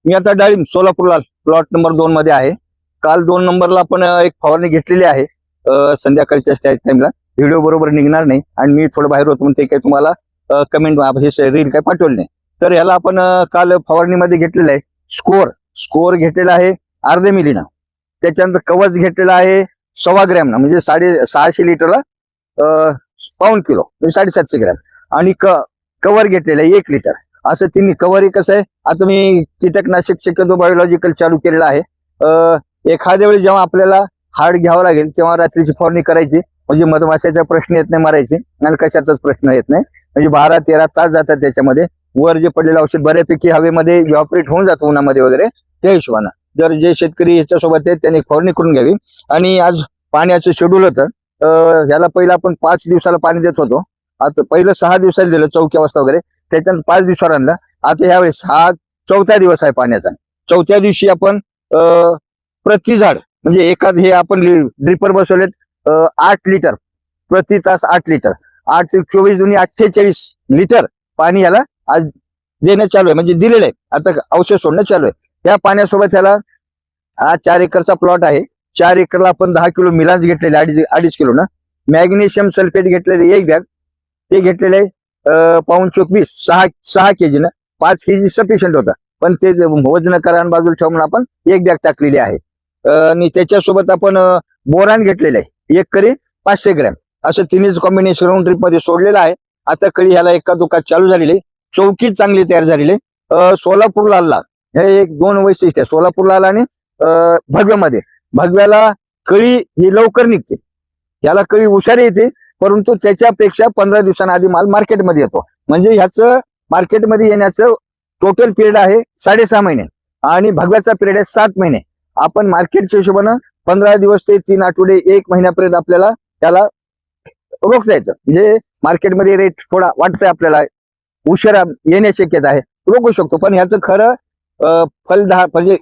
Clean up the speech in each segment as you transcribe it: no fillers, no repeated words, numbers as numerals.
मी आता डाळिंब सोलापूरला प्लॉट नंबर 2 मध्ये आहे. काल 2 नंबरला आपण एक फवारणी घेतलेली आहे. संध्याकाळच्या टाइमला व्हिडिओ बरोबर निघणार नाही आणि मी थोडं बाहेर होतो म्हणून ते काही तुम्हाला कमेंट हे रील काही पाठवले नाही. तर याला आपण काल फवारणीमध्ये घेतलेलं आहे स्कोर घेतलेला आहे अर्धे मिलीनं. त्याच्यानंतर कवच घेतलेला आहे 1.25 ग्रॅम ना, म्हणजे 650 लिटरला पाऊण किलो म्हणजे 750 ग्रॅम. आणि कवर घेतलेलं आहे 1 लिटर. असं तिन्ही कवर कसं आहे. आता मी कीटकनाशक शक्यतो बायोलॉजिकल चालू केलेला आहे. एखाद्या वेळी जेव्हा आपल्याला हार्ड घ्यावं लागेल तेव्हा रात्रीची फवारणी करायची, म्हणजे मधमाशाचा प्रश्न येत नाही मारायचे आणि कशाचाच प्रश्न येत नाही. म्हणजे 12-13 तास जातात त्याच्यामध्ये. वर जे पडलेलं औषध बऱ्यापैकी हवेमध्ये इव्हॅपोरेट होऊन जातं उन्हामध्ये वगैरे. त्या हिशोबानं जर जे शेतकरी ह्याच्यासोबत आहेत त्यांनी फवारणी करून घ्यावी. आणि आज पाण्याचं शेड्यूल होतं. ह्याला पहिलं आपण 5 दिवसाला पाणी देत होतो. आता पहिलं 6 दिवसाला दिलं चौक्या वाजता वगैरे, त्याच्यानंतर 5 दिवसावर आणलं. आता यावेळेस हा 4था दिवस आहे पाण्याचा. 4थ्या दिवशी आपण प्रति झाड म्हणजे एखाद हे आपण ड्रिपर बसवलेत 8 लिटर प्रति तास 8 लिटर 8 ते 24 दुनी 48 लिटर पाणी याला आज देणं चालू आहे, म्हणजे दिलेलं आहे. आता औषध सोडणं चालू आहे. त्या पाण्यासोबत याला हा 4 एकरचा प्लॉट आहे. 4 एकरला आपण 10 किलो मिलान्स घेतलेले 2.5 किलो ना. मॅग्नेशियम सल्फेट घेतलेले 1 बॅग, ते घेतलेले पाऊण चोक 20 6 केजी ना. 5 केजी सफिशियंट होता, पण ते वजन करा बाजूला ठेवून आपण 1 बॅग टाकलेली आहे. आणि त्याच्यासोबत आपण बोरान घेतलेलं आहे 1 करी 500 ग्रॅम. असं तिन्हीच कॉम्बिनेशन करून ड्रिप मध्ये सोडलेलं आहे. आता कळी ह्याला एका दुकान चालू झालेली आहे. चौकी चांगली तयार झालेली आहे. सोलापूर लालला हे 2 वैशिष्ट्य आहे. सोलापूर लाल आणि भगव्यामध्ये. भगव्याला कळी ही लवकर निघते, याला कळी हुशार येते, परंतु त्याच्यापेक्षा 15 दिवसांआधी माल मार्केटमध्ये येतो. म्हणजे ह्याचं मार्केटमध्ये येण्याचं टोटल पिरियड आहे 6.5 महिने आणि भगव्याचा पिरियड आहे 7 महिने. आपण मार्केटच्या हिशोबानं 15 दिवस ते 3 आठवडे 1 महिन्यापर्यंत आपल्याला त्याला रोखता येतं. म्हणजे मार्केटमध्ये रेट थोडा वाटतंय आपल्याला उशिरा येण्याची शक्यता आहे, रोखू शकतो. पण ह्याचं खरं फलदार म्हणजे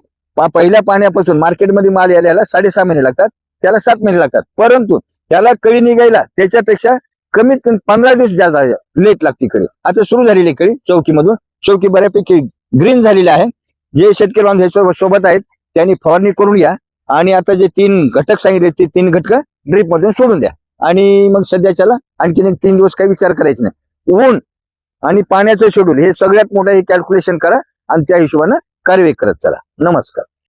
पहिल्या पाण्यापासून मार्केटमध्ये माल यायला 6.5 महिने लागतात, त्याला 7 महिने लागतात. परंतु त्याला कळी निघायला त्याच्यापेक्षा कमीत 15 दिवस जास्त लेट लागते कळी. आता सुरू झालेली कळी चौकीमधून. चौकी बऱ्यापैकी ग्रीन झालेली आहे. जे शेतकरी बांधव सोबत आहेत त्यांनी फवारणी करून घ्या. आणि आता जे 3 घटक सांगितले ते 3 घटक ड्रीप मधून सोडून द्या. आणि मग सध्याच्याला आणखीन 1-3 दिवस काही विचार करायचा नाही. ऊन आणि पाण्याचं शेड्यूल हे सगळ्यात मोठं हे कॅल्क्युलेशन करा आणि त्या हिशोबानं कार्यवाही करत चला. नमस्कार.